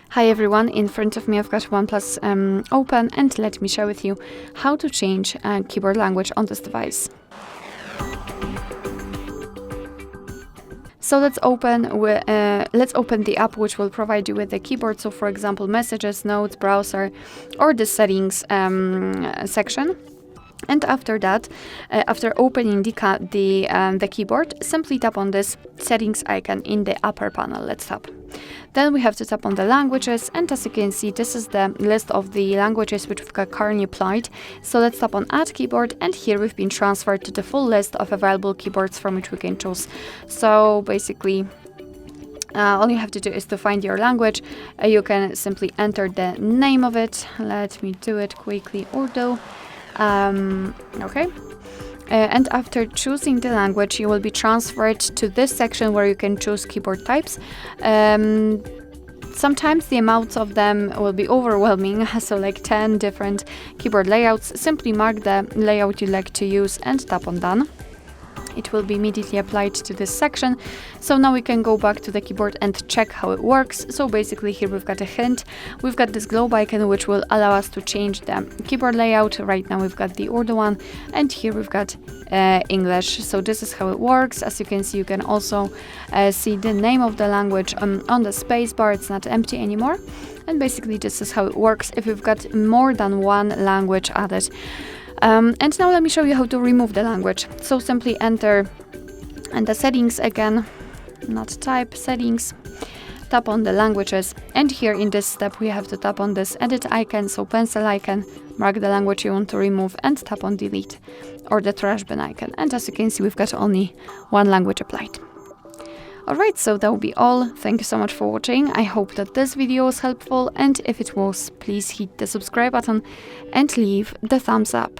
Hi everyone, in front of me I've got OnePlus open, and let me share with you how to change keyboard language on this device. So let's open the app which will provide you with the keyboard. So for example, messages, notes, browser, or the settings section. And after that, after opening the keyboard, simply tap on this settings icon in the upper panel. Let's tap. Then we have to tap on the languages, and as you can see, this is the list of the languages which we've got currently applied. So let's tap on Add Keyboard, and here we've been transferred to the full list of available keyboards from which we can choose. So basically, all you have to do is to find your language. You can simply enter the name of it. Let me do it quickly, Urdu. Okay. And after choosing the language, you will be transferred to this section where you can choose keyboard types. Sometimes the amounts of them will be overwhelming, so like 10 different keyboard layouts. Simply mark the layout you like to use and tap on Done. It will be immediately applied to this section. So now we can go back to the keyboard and check how it works. So basically here we've got a hint. We've got this globe icon which will allow us to change the keyboard layout. Right now we've got the Urdu one, and here we've got English. So this is how it works. As you can see, you can also see the name of the language on the space bar. It's not empty anymore. And basically this is how it works if you've got more than one language added. And now let me show you how to remove the language. So simply enter and the settings again, not type, settings, tap on the languages, and here in this step we have to tap on this edit icon, so pencil icon, mark the language you want to remove, and tap on delete or the trash bin icon. And as you can see, we've got only one language applied. Alright, so that will be all. Thank you so much for watching. I hope that this video was helpful, and if it was, please hit the subscribe button and leave the thumbs up.